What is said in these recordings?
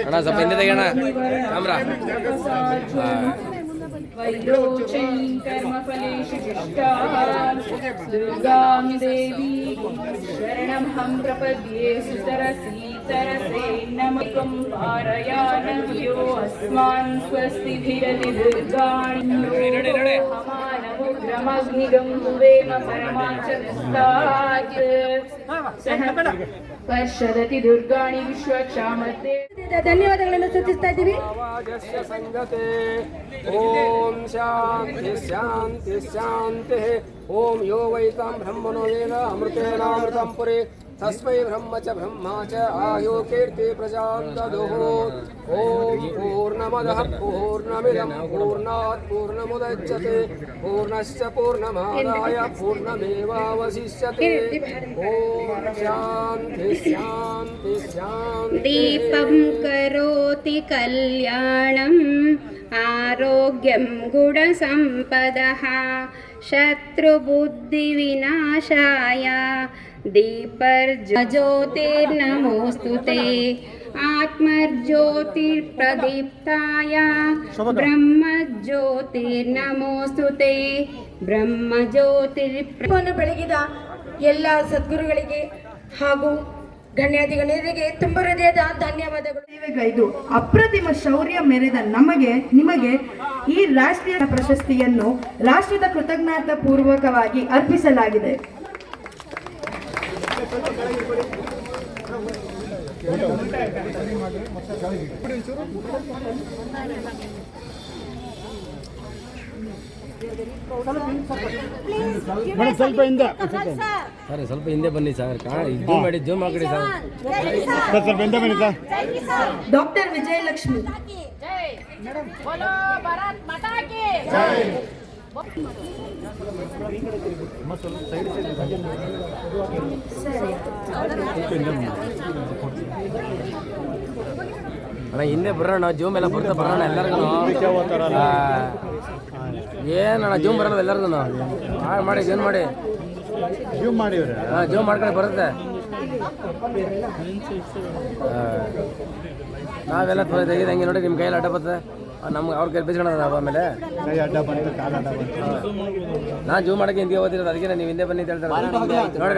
ಅಣ್ಣ ಸ್ವಲ್ಪ ಹಿಂದೆ ತೆಗೆಯೋಣ ಕ್ಯಾಮ್ರಾ. वैरोचनी कर्मफलेषु शिष्टा दुर्गां देवी शरणमहं प्रपद्ये सुतरसी तरसे नमकं पारयानव्यो अस्मान् स्वस्तिभिरतिदुर्गाण्यो हमानमुग्रमग्निगं हुवेम परमाचरस्तात् सह ಪಶ್ಯದತಿ ದುರ್ಗಾಣಿ ವಿಶ್ವಕ್ಷಾಮತೆ. ಧನ್ಯವಾದಗಳನ್ನು ಸೂಚಿಸ್ತಾ ಇದ್ದೀವಿ. ಓಂ ಶಾಂತಿ ಶಾಂತಿ ಶಾಂತಿ. ಓಂ ಯೋ ವೈತಾಂ ಬ್ರಹ್ಮಣೋ ವೇದ ಅಮೃತೇನಾಮೃತಂ ಪುರೇ ತಸ್ಮೈ ಬ್ರಹ್ಮ ಚ ಬ್ರಹ್ಮ ಚ ಆಯೋ ಕೀರ್ತಿ ಪ್ರಜಾಂ ದದುಃ. ಓಂ ಪೂರ್ಣಮದಃ ಪೂರ್ಣಮಿದಂ ಪೂರ್ಣಾತ್ ಪೂರ್ಣಮುದಚ್ಯತೆ ಪೂರ್ಣಶ್ಚ ಪೂರ್ಣಮಾದಾಯ ಪೂರ್ಣಮೇವಾವಶಿಷ್ಯತೆ. ಓಂ ಶಾಂತಿ ಶಾಂತಿ ಶಾಂತಿ. ದೀಪಂ ಕರೋತಿ ಕಲ್ಯಾಣಂ ಆರೋಗ್ಯಂ ಗುಣಸಂಪದಃ ಶತ್ರುಬುದ್ಧಿವಿನಾಶಾಯ ದೀಪರ್ಜ್ಯೋತಿರ್ನಮೋಸ್ತುತೆ ಆತ್ಮರ್ಜ್ಯೋತಿರ್ಪ್ರದೀಪ್ತಾಯ ಬ್ರಹ್ಮಜ್ಯೋತಿರ್ನಮೋಸ್ತುತೆ ಬ್ರಹ್ಮಜ್ಯೋತಿರ್ಪ್ರವನ್ನು ಬೆಳಗಿದ ಎಲ್ಲ ಸದ್ಗುರುಗಳಿಗೆ ಹಾಗೂ ಗಣ್ಯಾಧಿಗಣ್ಯರಿಗೆ ತುಂಬ ಹೃದಯದ ಧನ್ಯವಾದಗಳು. ಸೇವೆಗೈದು ಅಪ್ರತಿಮ ಶೌರ್ಯ ಮೆರೆದ ನಿಮಗೆ ಈ ರಾಷ್ಟ್ರೀಯ ಪ್ರಶಸ್ತಿಯನ್ನು ರಾಷ್ಟ್ರದ ಕೃತಜ್ಞತಾ ಪೂರ್ವಕವಾಗಿ ಅರ್ಪಿಸಲಾಗಿದೆ. ಸ್ವಲ್ಪ ಹಿಂದೆ ಬನ್ನಿ ಸರ್. ಜೂಮ್ ಮಾಡಿ ಜೂಮ್ ಹಾಕಿ ಸರ್. ಸ್ವಲ್ಪ ಹಿಂದೆ ಬನ್ನಿ ಸರ್. ಡಾಕ್ಟರ್ ವಿಜಯಲಕ್ಷ್ಮಿ. ಅಣ್ಣ ಹಿಂದೆ ಬರೋಣ, ಜೂಮ್ ಎಲ್ಲ ಬರ್ತಾ ಬರೋಣ ಎಲ್ಲರಿಗೂ. ಏನಣ್ಣ ಜೂಮ್ ಬರಲ್ಲ ಎಲ್ಲರಿಗೂ. ಮಾಡಿ ಜೂಮ್ ಮಾಡಿ ಜೂಮ್ ಮಾಡ್ಕೊಂಡು ಬರುತ್ತೆ. ನಾವೆಲ್ಲ ತೆಗೆದು ಹಂಗೆ ನೋಡಿ ನಿಮ್ಮ ಕೈಯಲ್ಲಿ ಅಡ್ಡ ಬರ್ತದೆ. ನಮ್ಗೆ ಅವ್ರ ಕೈ ಬೇಸ್ಕೊಳ್ಳೋದು ಆಮೇಲೆ ನಾನು ಜೂಮ್ ಮಾಡೋಕ್ಕೆ ಹಿಂದೆ ಓದಿರೋದು. ಅದಕ್ಕೆ ನೀವು ಹಿಂದೆ ಬನ್ನಿ ಅಂತ ಹೇಳ್ತಾರೆ. ನೋಡಿ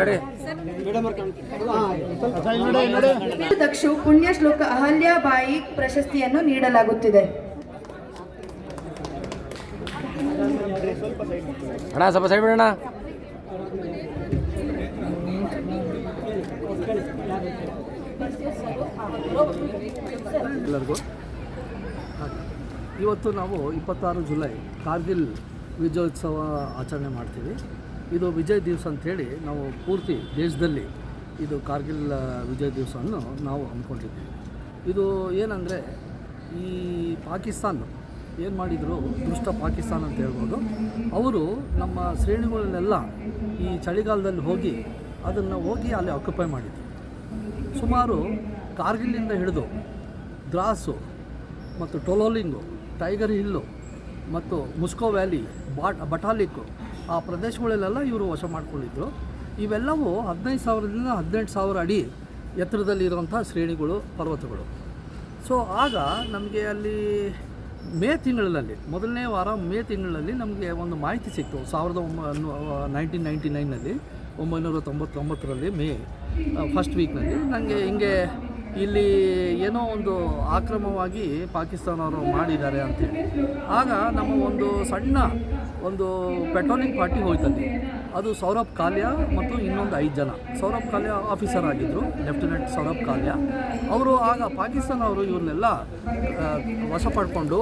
ದಕ್ಷು ಪುಣ್ಯ ಶ್ಲೋಕ ಅಹಲ್ಯಾಬಾಯಿ ಪ್ರಶಸ್ತಿಯನ್ನು ನೀಡಲಾಗುತ್ತಿದೆ. ಅಣ್ಣ ಸ್ವಲ್ಪ ಸೈಡ್ ಬಿಡೋಣ. ಎಲ್ಲರಿಗೂ ಇವತ್ತು ನಾವು 26 ಜುಲೈ ಕಾರ್ಗಿಲ್ ವಿಜಯೋತ್ಸವ ಆಚರಣೆ ಮಾಡ್ತೀವಿ. ಇದು ವಿಜಯ್ ದಿವಸ ಅಂಥೇಳಿ ನಾವು ಪೂರ್ತಿ ದೇಶದಲ್ಲಿ ಇದು ಕಾರ್ಗಿಲ್ ವಿಜಯ್ ದಿವಸವನ್ನು ನಾವು ಅಂದ್ಕೊಂಡಿದ್ದೀವಿ. ಇದು ಏನಂದರೆ ಈ ಪಾಕಿಸ್ತಾನ ಏನು ಮಾಡಿದರು, ದುಷ್ಟ ಪಾಕಿಸ್ತಾನ ಅಂತ ಹೇಳ್ಬೋದು. ಅವರು ನಮ್ಮ ಶ್ರೇಣಿಗಳನ್ನೆಲ್ಲ ಈ ಚಳಿಗಾಲದಲ್ಲಿ ಹೋಗಿ ಅಲ್ಲಿ ಆಕ್ಯುಪೈ ಮಾಡಿದರು. ಸುಮಾರು ಕಾರ್ಗಿಲ್ಲಿಂದ ಹಿಡಿದು ದ್ರಾಸು ಮತ್ತು ಟೊಲೋಲಿಂಗು, ಟೈಗರ್ ಹಿಲ್ಲು ಮತ್ತು ಮುಸ್ಕೋ ವ್ಯಾಲಿ, ಬಟಾಲಿಕ್ಕು ಆ ಪ್ರದೇಶಗಳಲ್ಲೆಲ್ಲ ಇವರು ವಶ ಮಾಡಿಕೊಂಡಿದ್ರು. ಇವೆಲ್ಲವೂ 15,000ದಿಂದ 18,000 ಅಡಿ ಎತ್ತರದಲ್ಲಿರುವಂಥ ಶ್ರೇಣಿಗಳು, ಪರ್ವತಗಳು. ಸೊ ಆಗ ನಮಗೆ ಅಲ್ಲಿ ಮೇ ತಿಂಗಳಲ್ಲಿ, ಮೊದಲನೇ ವಾರ ಮೇ ತಿಂಗಳಲ್ಲಿ ನಮಗೆ ಒಂದು ಮಾಹಿತಿ ಸಿಕ್ತು. 1999ನಲ್ಲಿ 1999ರಲ್ಲಿ ಮೇ ಫಸ್ಟ್ ವೀಕ್ನಲ್ಲಿ ನನಗೆ ಹಿಂಗೆ ಇಲ್ಲಿ ಏನೋ ಒಂದು ಆಕ್ರಮವಾಗಿ ಪಾಕಿಸ್ತಾನವರು ಮಾಡಿದ್ದಾರೆ ಅಂತೇಳಿ. ಆಗ ನಮ್ಮ ಒಂದು ಸಣ್ಣ ಪೆಟ್ರೋಲಿಂಗ್ ಪಾರ್ಟಿ ಹೋಯ್ತಲ್ಲಿ. ಅದು ಸೌರಭ್ ಕಾಲ್ಯ ಮತ್ತು ಇನ್ನೊಂದು 5 ಜನ. ಸೌರಭ್ ಕಾಲ್ಯ ಆಫೀಸರ್ ಆಗಿದ್ದರು, ಲೆಫ್ಟಿನೆಂಟ್ ಸೌರಭ್ ಕಾಲ್ಯ. ಅವರು ಆಗ ಪಾಕಿಸ್ತಾನ ಅವರು ಇವ್ರನ್ನೆಲ್ಲ ವಶ ಪಡ್ಕೊಂಡು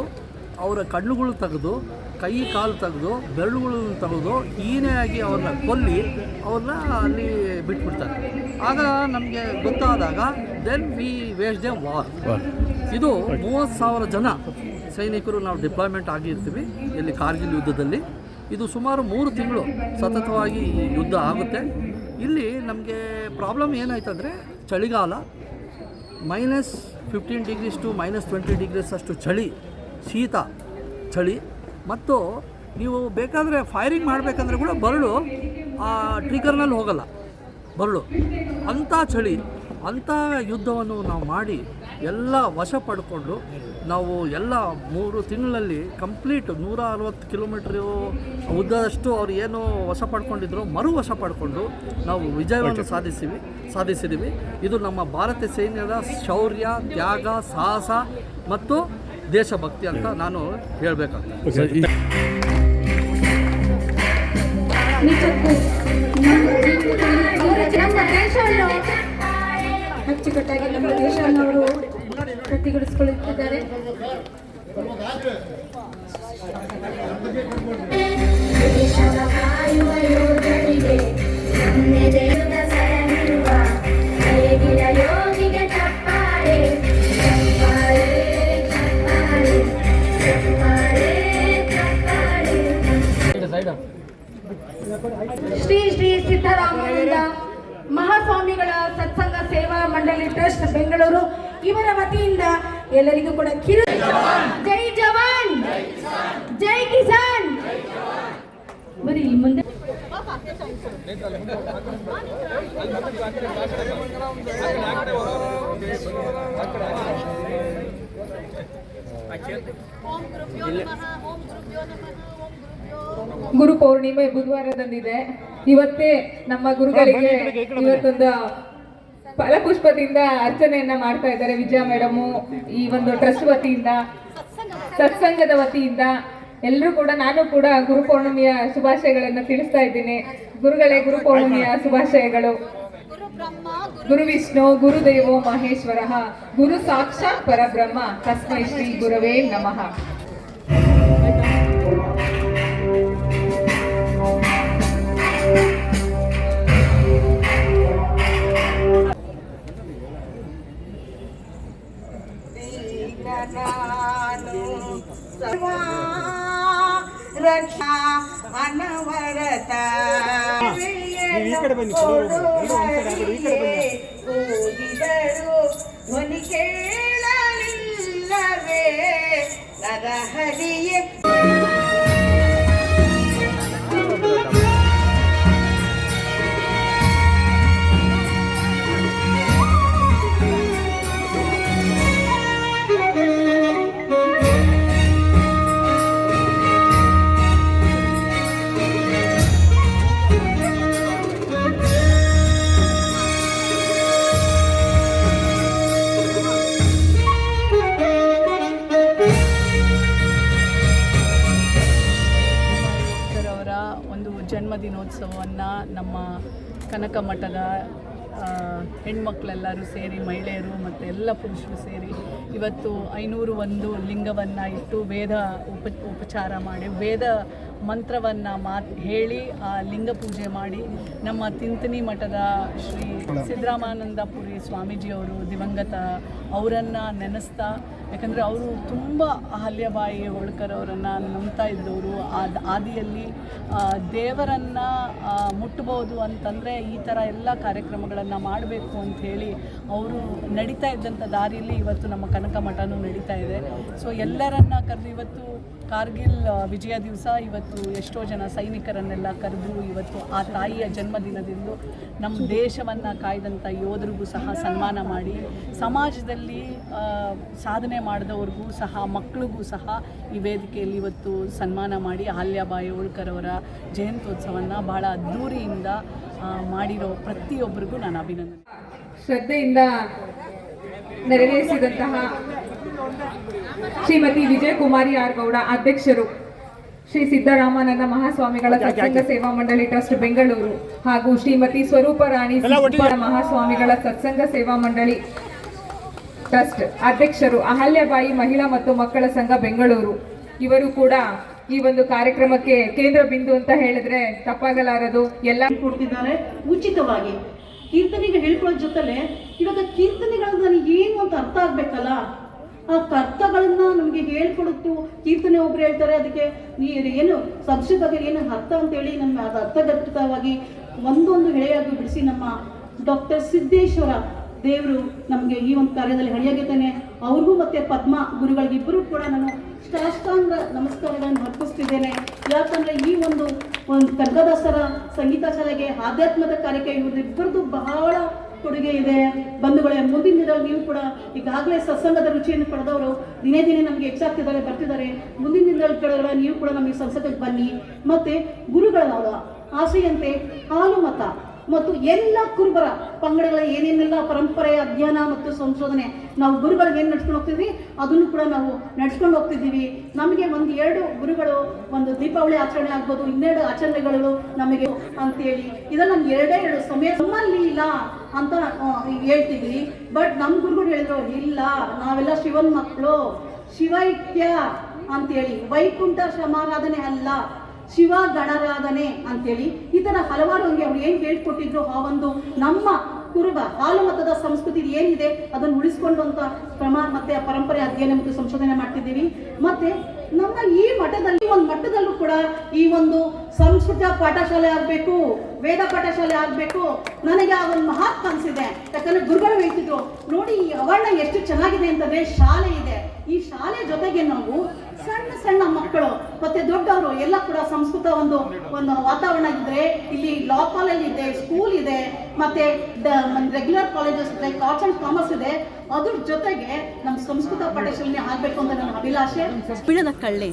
ಅವರ ಕಣ್ಣುಗಳು ತೆಗೆದು, ಕೈ ಕಾಲು ತೆಗೆದು, ಬೆರಳುಗಳನ್ನು ತೆಗೆದು ಹೀನೆಯಾಗಿ ಅವ್ರನ್ನ ಕೊಲ್ಲಿ ಅವ್ರನ್ನ ಅಲ್ಲಿ ಬಿಟ್ಬಿಡ್ತಾರೆ. ಆಗ ನಮಗೆ ಗೊತ್ತಾದಾಗ then we waste the war. ಇದು 30,000 ಜನ ಸೈನಿಕರು ನಾವು ಡಿಪ್ಲಾಯ್ಮೆಂಟ್ ಆಗಿರ್ತೀವಿ ಇಲ್ಲಿ ಕಾರ್ಗಿಲ್ ಯುದ್ಧದಲ್ಲಿ. ಇದು ಸುಮಾರು 3 ತಿಂಗಳು ಸತತವಾಗಿ ಯುದ್ಧ ಆಗುತ್ತೆ. ಇಲ್ಲಿ ನಮಗೆ ಪ್ರಾಬ್ಲಮ್ ಏನಾಯ್ತಂದರೆ ಚಳಿಗಾಲ -15 ಡಿಗ್ರೀಸ್ ಟು -20 ಡಿಗ್ರೀಸ್ ಅಷ್ಟು ಶೀತ ಚಳಿ. ಮತ್ತು ನೀವು ಬೇಕಾದರೆ ಫೈರಿಂಗ್ ಮಾಡಬೇಕಂದ್ರೆ ಕೂಡ ಬರಳು ಟ್ರಿಗರ್ನಲ್ಲಿ ಹೋಗಲ್ಲ, ಬರಳು ಅಂಥ ಚಳಿ, ಅಂಥ ಯುದ್ಧವನ್ನು ನಾವು ಮಾಡಿ ಎಲ್ಲ ವಶ ಪಡ್ಕೊಂಡು ನಾವು ಎಲ್ಲ 3 ತಿಂಗಳಲ್ಲಿ ಕಂಪ್ಲೀಟ್ 160 ಕಿಲೋಮೀಟ್ರು ಉದ್ದದಷ್ಟು ಅವ್ರು ಏನು ವಶ ಪಡ್ಕೊಂಡಿದ್ರು ವಶ ಪಡ್ಕೊಂಡು ನಾವು ವಿಜಯವನ್ನು ಸಾಧಿಸಿದ್ದೀವಿ. ಇದು ನಮ್ಮ ಭಾರತೀಯ ಸೈನ್ಯದ ಶೌರ್ಯ, ತ್ಯಾಗ, ಸಾಹಸ ಮತ್ತು ದೇಶಭಕ್ತಿ ಅಂತ ನಾನು ಹೇಳಬೇಕಾಗ್ತದೆ. ನಿಜಕ್ಕೂ ನಮ್ಮ ದೇಶವನ್ನು ಅಚ್ಚುಕಟ್ಟಾಗಿ ನಮ್ಮ ದೇಶವನ್ನು ಅವರು ಗಟ್ಟಿಗೊಳಿಸಿಕೊಳ್ಳುತ್ತಿದ್ದಾರೆ. ಶ್ರೀ ಶ್ರೀ ಸಿದ್ದರಾಮಾನಂದ ಮಹಾಸ್ವಾಮಿಗಳ ಸತ್ಸಂಗ ಸೇವಾ ಮಂಡಳಿ ಟ್ರಸ್ಟ್ ಬೆಂಗಳೂರು ಇವರ ವತಿಯಿಂದ ಎಲ್ಲರಿಗೂ ಕೂಡ ಜೈ ಜವಾನ್ ಜೈ ಕಿಸಾನ್. ಬರೀ ಮುಂದೆ ಗುರು ಪೌರ್ಣಿಮೆ ಬುಧವಾರದಂದಿದೆ. ಇವತ್ತೇ ನಮ್ಮ ಗುರುಗಳಿಗೆ ಇವತ್ತೊಂದು ಫಲಪುಷ್ಪದಿಂದ ಅರ್ಚನೆಯನ್ನ ಮಾಡ್ತಾ ಇದ್ದಾರೆ ವಿಜಯ ಮೇಡಮು. ಈ ಒಂದು ಟ್ರಸ್ಟ್ ವತಿಯಿಂದ, ಸತ್ಸಂಗದ ವತಿಯಿಂದ ಎಲ್ಲರೂ ಕೂಡ, ನಾನು ಕೂಡ ಗುರು ಪೌರ್ಣಿಮೆಯ ಶುಭಾಶಯಗಳನ್ನು ತಿಳಿಸ್ತಾ ಇದ್ದೀನಿ. ಗುರುಗಳೇ, ಗುರು ಪೌರ್ಣಿಮೆಯ ಶುಭಾಶಯಗಳು. ಗುರು ವಿಷ್ಣು ಗುರುದೇವೋ ಮಹೇಶ್ವರ ಗುರು ಸಾಕ್ಷಾತ್ ಪರಬ್ರಹ್ಮ ತಸ್ಮೈ ಶ್ರೀ ಗುರವೇ ನಮಃ. ರಕ್ಷಾ ಅನವರತ ಧ್ವನಿ ಕೇಳಲಿಲ್ಲವೇ ನರಹರಿಯೇ. ಜನ್ಮದಿನೋತ್ಸವವನ್ನು ನಮ್ಮ ಕನಕ ಮಠದ ಹೆಣ್ಮಕ್ಳೆಲ್ಲರೂ ಸೇರಿ, ಮಹಿಳೆಯರು ಮತ್ತು ಎಲ್ಲ ಪುರುಷರು ಸೇರಿ ಇವತ್ತು 501 ಲಿಂಗವನ್ನು ಇಟ್ಟು ವೇದ ಉಪಚಾರ ಮಾಡಿ, ವೇದ ಮಂತ್ರವನ್ನು ಹೇಳಿ ಆ ಲಿಂಗ ಪೂಜೆ ಮಾಡಿ ನಮ್ಮ ತಿಂತನಿ ಮಠದ ಶ್ರೀ ಸಿದ್ದರಾಮಾನಂದಪುರಿ ಸ್ವಾಮೀಜಿಯವರು ದಿವಂಗತ ಅವರನ್ನು ನೆನೆಸ್ತಾ, ಯಾಕಂದರೆ ಅವರು ತುಂಬ ಅಹಲ್ಯಬಾಯಿ ಹೋಳ್ಕರ್ ಅವರನ್ನು ನಂಬ್ತಾ ಇದ್ದವರು. ಆದಿಯಲ್ಲಿ ದೇವರನ್ನು ಮುಟ್ಟಬಹುದು ಅಂತಂದರೆ ಈ ಥರ ಎಲ್ಲ ಕಾರ್ಯಕ್ರಮಗಳನ್ನು ಮಾಡಬೇಕು ಅಂಥೇಳಿ ಅವರು ನಡೀತಾ ಇದ್ದಂಥ ದಾರಿಯಲ್ಲಿ ಇವತ್ತು ನಮ್ಮ ಕನಕ ಮಠನೂ ನಡೀತಾ ಇದೆ. ಸೊ ಎಲ್ಲರನ್ನ ಕರೆದು ಇವತ್ತು ಕಾರ್ಗಿಲ್ ವಿಜಯ ದಿವಸ ಇವತ್ತು ಎಷ್ಟೋ ಜನ ಸೈನಿಕರನ್ನೆಲ್ಲ ಕರೆದು ಇವತ್ತು ಆ ತಾಯಿಯ ಜನ್ಮದಿನದಿಂದ ನಮ್ಮ ದೇಶವನ್ನು ಕಾಯ್ದಂಥ ಯೋಧರಿಗೂ ಸಹ ಸನ್ಮಾನ ಮಾಡಿ, ಸಮಾಜದಲ್ಲಿ ಸಾಧನೆ ಮಾಡಿದವ್ರಿಗೂ ಸಹ, ಮಕ್ಕಳಿಗೂ ಸಹ ಈ ವೇದಿಕೆಯಲ್ಲಿ ಇವತ್ತು ಸನ್ಮಾನ ಮಾಡಿ ಅಹಲ್ಯಾಬಾಯಿ ಹೋಳ್ಕರ್ ಅವರ ಜಯಂತ್ಯೋತ್ಸವವನ್ನು ಭಾಳ ಅದ್ಧೂರಿಯಿಂದ ಮಾಡಿರೋ ಪ್ರತಿಯೊಬ್ಬರಿಗೂ ನಾನು ಅಭಿನಂದನೆ. ಶ್ರದ್ಧೆಯಿಂದ ನೆರವೇರಿಸಿದಂತಹ ಶ್ರೀಮತಿ ವಿಜಯಕುಮಾರಿ ಆರ್ ಗೌಡ ಅಧ್ಯಕ್ಷರು, ಶ್ರೀ ಸಿದ್ದರಾಮಾನಂದ ಮಹಾಸ್ವಾಮಿಗಳ ಸತ್ಸಂಗ ಸೇವಾ ಮಂಡಳಿ ಟ್ರಸ್ಟ್ ಬೆಂಗಳೂರು ಹಾಗೂ ಶ್ರೀಮತಿ ಸ್ವರೂಪ ರಾಣಿ ಮಹಾಸ್ವಾಮಿಗಳ ಸತ್ಸಂಗ ಸೇವಾ ಮಂಡಳಿ ಟ್ರಸ್ಟ್ ಅಧ್ಯಕ್ಷರು, ಅಹಲ್ಯಾಬಾಯಿ ಮಹಿಳಾ ಮತ್ತು ಮಕ್ಕಳ ಸಂಘ ಬೆಂಗಳೂರು, ಇವರು ಕೂಡ ಈ ಒಂದು ಕಾರ್ಯಕ್ರಮಕ್ಕೆ ಕೇಂದ್ರ ಬಿಂದು ಅಂತ ಹೇಳಿದ್ರೆ ತಪ್ಪಾಗಲಾರದು. ಎಲ್ಲ ಕೊಡ್ತಿದ್ದಾರೆ ಉಚಿತವಾಗಿ. ಕೀರ್ತನೆಗೆ ಹೇಳ್ಕೊಳ್ಳೋ ಜೊತೆಲೆ ಇವಾಗ ಕೀರ್ತನೆಗಳು ನನಗೆ ಏನು ಅಂತ ಅರ್ಥ ಆಗ್ಬೇಕಲ್ಲ, ಆ ಅರ್ಥಗಳನ್ನ ನಮಗೆ ಹೇಳ್ಕೊಡುತ್ತು. ಕೀರ್ತನೆ ಒಬ್ರು ಹೇಳ್ತಾರೆ, ಅದಕ್ಕೆ ಏನು ಸಂಸ್ಕೃತದಲ್ಲಿ ಏನು ಅರ್ಥ ಅಂತೇಳಿ ನಮ್ಮ ಅದು ಅರ್ಥಗರ್ಭಿತವಾಗಿ ಒಂದೊಂದು ಎಳೆಯಾಗಿ ಬಿಡಿಸಿ ನಮ್ಮ ಡಾಕ್ಟರ್ ಸಿದ್ದೇಶ್ವರ ದೇವರು ನಮಗೆ ಈ ಒಂದು ಕಾರ್ಯದಲ್ಲಿ ಹಣಿಯಾಗಿದ್ದಾನೆ. ಅವ್ರಿಗೂ ಮತ್ತು ಪದ್ಮ ಗುರುಗಳಿಗಿಬ್ಬರೂ ಕೂಡ ನಾನು ಸಾಷ್ಟಾಂಗ ನಮಸ್ಕಾರಗಳನ್ನು ಅರ್ಪಿಸ್ತಿದ್ದೇನೆ. ಯಾಕಂದರೆ ಈ ಒಂದು ಕನಕದಾಸರ ಸಂಗೀತ ಶಾಲೆಗೆ ಆಧ್ಯಾತ್ಮದ ಕಾರ್ಯಕ್ಕೆ ಇವರಿಬ್ಬರದು ಬಹಳ ಕೊಡುಗೆ ಇದೆ. ಬಂಧುಗಳೇ, ಮುಂದಿನ ದಿನದಲ್ಲಿ ನೀವು ಕೂಡ ಈಗಾಗಲೇ ಸತ್ಸಂಗದ ರುಚಿಯನ್ನು ಪಡೆದವರು ದಿನೇ ದಿನೇ ನಮಗೆ ಹೆಚ್ಚಾಗ್ತಿದ್ದಾರೆ, ಬರ್ತಿದ್ದಾರೆ. ಮುಂದಿನ ದಿನದಲ್ಲಿ ಕಳೆದ ನೀವು ಕೂಡ ನಮಗೆ ಸತ್ಸಂಗಕ್ಕೆ ಬನ್ನಿ. ಮತ್ತು ಗುರುಗಳ ಆಸೆಯಂತೆ ಹಾಲು ಮತ ಮತ್ತು ಎಲ್ಲ ಕುರುಬರ ಪಂಗಡಗಳ ಏನೇನೆಲ್ಲ ಪರಂಪರೆಯ ಅಧ್ಯಯನ ಮತ್ತು ಸಂಶೋಧನೆ ನಾವು ಗುರುಗಳಿಗೆ ಏನು ನಡ್ಸ್ಕೊಂಡು ಹೋಗ್ತಿದ್ವಿ ಅದನ್ನು ಕೂಡ ನಾವು ನಡ್ಸ್ಕೊಂಡು ಹೋಗ್ತಿದ್ದೀವಿ. ನಮಗೆ 1-2 ಗುರುಗಳು ಒಂದು ದೀಪಾವಳಿ ಆಚರಣೆ ಆಗ್ಬೋದು, 2 ಆಚರಣೆಗಳು ನಮಗೆ ಅಂತೇಳಿ ಇದನ್ನು 2 ಸಮಯ ನಮ್ಮಲ್ಲಿ ಇಲ್ಲ ಅಂತ ಹೇಳ್ತಿದ್ವಿ. ಬಟ್ ನಮ್ಮ ಗುರುಗಳು ಹೇಳಿದ್ರು ಇಲ್ಲ, ನಾವೆಲ್ಲ ಶಿವನ್ ಮಕ್ಕಳು, ಶಿವೈಕ್ಯ ಅಂತೇಳಿ, ವೈಕುಂಠ ಸಮಾರಾಧನೆ ಅಲ್ಲ, ಶಿವ ಗಣರಾಧನೆ ಅಂತೇಳಿ ಈ ಥರ ಹಲವಾರು ಹಂಗೆ ಅವ್ರು ಏನು ಹೇಳ್ಕೊಟ್ಟಿದ್ರು ಆ ಒಂದು ನಮ್ಮ ಕುರುಬ ಹಾಲು ಮತದ ಸಂಸ್ಕೃತಿ ಏನಿದೆ ಅದನ್ನು ಉಳಿಸ್ಕೊಳ್ಳುವಂಥ ಕ್ರಮ ಮತ್ತು ಆ ಪರಂಪರೆ ಅಧ್ಯಯನ ಮತ್ತು ಸಂಶೋಧನೆ ಮಾಡ್ತಿದ್ದೀವಿ. ಮತ್ತು ನಮ್ಮ ಈ ಮಠದಲ್ಲಿ ಒಂದು ಮಟ್ಟದಲ್ಲೂ ಕೂಡ ಈ ಒಂದು ಸಂಸ್ಕೃತ ಪಾಠಶಾಲೆ ಆಗಬೇಕು, ವೇದ ಪಾಠಶಾಲೆ ಆಗಬೇಕು. ನನಗೆ ಆ ಒಂದು ಮಹತ್ ಕನಸಿದೆ. ಯಾಕಂದರೆ ಗುರುಗಳು ಹೇಳ್ತಿದ್ರು ನೋಡಿ ಈ ಆವರಣ ಎಷ್ಟು ಚೆನ್ನಾಗಿದೆ ಅಂತಂದರೆ ಶಾಲೆ ಇದೆ, ಈ ಶಾಲೆ ಜೊತೆಗೆ ನಾವು ಸಣ್ಣ ಸಣ್ಣ ಮಕ್ಕಳು ಮತ್ತೆ ದೊಡ್ಡವರು ಎಲ್ಲ ಕೂಡ ಸಂಸ್ಕೃತ ಒಂದು ವಾತಾವರಣ ಇದ್ರೆ ಇಲ್ಲಿ ಲಾ ಕಾಲೇಜ್ ಇದೆ, ಸ್ಕೂಲ್ ಇದೆ, ಮತ್ತೆ ರೆಗ್ಯುಲರ್ ಕಾಲೇಜಸ್ ಇದೆ, ಆರ್ಟ್ಸ್ ಅಂಡ್ ಕಾಮರ್ಸ್ ಇದೆ. ಅದ್ರ ಜೊತೆಗೆ ನಮ್ಮ ಸಂಸ್ಕೃತ ಪಾಠಶಾಲೆ ಆಗಬೇಕು ಅಂತ ನನ್ನ ಅಭಿಲಾಷೆ. ಬಿಡದ ಕಳ್ಳೆ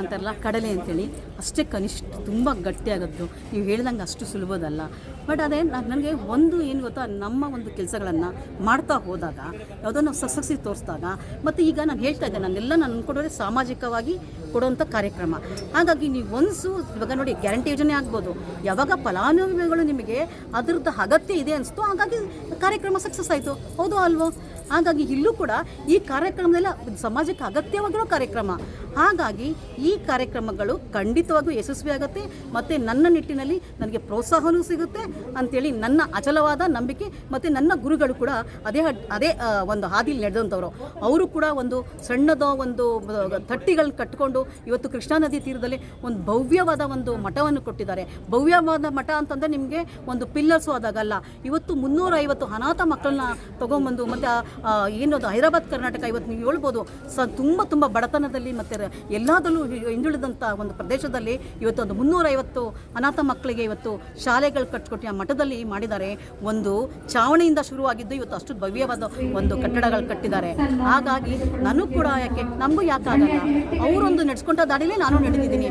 ಅಂತಾರಲ್ಲ, ಕಡಲೆ ಅಂತೇಳಿ ಅಷ್ಟೇ ಕನಿಷ್ಠ ತುಂಬ ಗಟ್ಟಿಯಾಗದ್ದು. ನೀವು ಹೇಳ್ದಂಗೆ ಅಷ್ಟು ಸುಲಭದಲ್ಲ. ಬಟ್ ಅದೇ ನನಗೆ ಒಂದು ಏನು ಗೊತ್ತಾ, ನಮ್ಮ ಒಂದು ಕೆಲಸಗಳನ್ನು ಮಾಡ್ತಾ ಹೋದಾಗ ಯಾವುದೋ ನಾವು ಸಕ್ಸಸ್ಸಿ ತೋರಿಸಿದಾಗ, ಮತ್ತು ಈಗ ನಾನು ಹೇಳ್ತಾ ಇದ್ದೆ ನಾನೆಲ್ಲ ನಾನು ಅಂದ್ಕೊಂಡ್ರೆ ಸಾಮಾಜಿಕವಾಗಿ ಕೊಡುವಂಥ ಕಾರ್ಯಕ್ರಮ. ಹಾಗಾಗಿ ನೀವು ಇವಾಗ ನೋಡಿ ಗ್ಯಾರಂಟಿ ಯೋಜನೆ ಆಗ್ಬೋದು, ಯಾವಾಗ ಫಲಾನುಭವಿಗಳು ನಿಮಗೆ ಅದರದ್ದು ಅಗತ್ಯ ಇದೆ ಅನಿಸ್ತು ಹಾಗಾಗಿ ಕಾರ್ಯಕ್ರಮ ಸಕ್ಸಸ್ ಆಯಿತು, ಹೌದು ಅಲ್ವೋ? ಹಾಗಾಗಿ ಇಲ್ಲೂ ಕೂಡ ಈ ಕಾರ್ಯಕ್ರಮದೆಲ್ಲ ಸಮಾಜಕ್ಕೆ ಅಗತ್ಯವಾಗಿರೋ ಕಾರ್ಯಕ್ರಮ. ಹಾಗಾಗಿ ಈ ಕಾರ್ಯಕ್ರಮಗಳು ಖಂಡಿತವಾಗೂ ಯಶಸ್ವಿಯಾಗುತ್ತೆ ಮತ್ತು ನನ್ನ ನಿಟ್ಟಿನಲ್ಲಿ ನನಗೆ ಪ್ರೋತ್ಸಾಹವೂ ಸಿಗುತ್ತೆ ಅಂಥೇಳಿ ನನ್ನ ಅಚಲವಾದ ನಂಬಿಕೆ. ಮತ್ತು ನನ್ನ ಗುರುಗಳು ಕೂಡ ಅದೇ ಒಂದು ಹಾದಿಲಿ ನಡೆದಂಥವ್ರು. ಅವರು ಕೂಡ ಒಂದು ಸಣ್ಣದ ಒಂದು ತಟ್ಟಿಗಳನ್ನ ಕಟ್ಟಿಕೊಂಡು ಇವತ್ತು ಕೃಷ್ಣಾ ನದಿ ತೀರದಲ್ಲಿ ಒಂದು ಭವ್ಯವಾದ ಒಂದು ಮಠವನ್ನು ಕೊಟ್ಟಿದ್ದಾರೆ. ಭವ್ಯವಾದ ಮಠ ಅಂತಂದರೆ ನಿಮಗೆ ಒಂದು ಪಿಲ್ಲರ್ಸು ಆದಾಗಲ್ಲ, ಇವತ್ತು 350 ಅನಾಥ ಮಕ್ಕಳನ್ನ ತೊಗೊಂಬಂದು, ಮತ್ತು ಏನದು ಹೈದರಾಬಾದ್ ಕರ್ನಾಟಕ ಇವತ್ತು ನೀವು ಹೇಳ್ಬೋದು ತುಂಬ ಬಡತನದಲ್ಲಿ ಮತ್ತು ಎಲ್ಲದಲ್ಲೂ ಹಿಂದುಳಿದಂಥ ಒಂದು ಪ್ರದೇಶದಲ್ಲಿ ಇವತ್ತು ಒಂದು 350 ಅನಾಥ ಮಕ್ಕಳಿಗೆ ಇವತ್ತು ಶಾಲೆಗಳು ಕಟ್ಟಿಕೊಟ್ಟು ಆ ಮಠದಲ್ಲಿ ಮಾಡಿದ್ದಾರೆ. ಒಂದು ಚಾವಣಿಯಿಂದ ಶುರುವಾಗಿದ್ದು ಇವತ್ತು ಅಷ್ಟು ಭವ್ಯವಾದ ಒಂದು ಕಟ್ಟಡಗಳು ಕಟ್ಟಿದ್ದಾರೆ. ಹಾಗಾಗಿ ನನಗೂ ಕೂಡ ನಮಗೂ ಯಾಕಾಗಲ್ಲ, ಅವರೊಂದು ನಡೆಸ್ಕೊಂಡ ದಾಡಿಲೇ ನಾನು ನಡೆದಿದ್ದೀನಿ.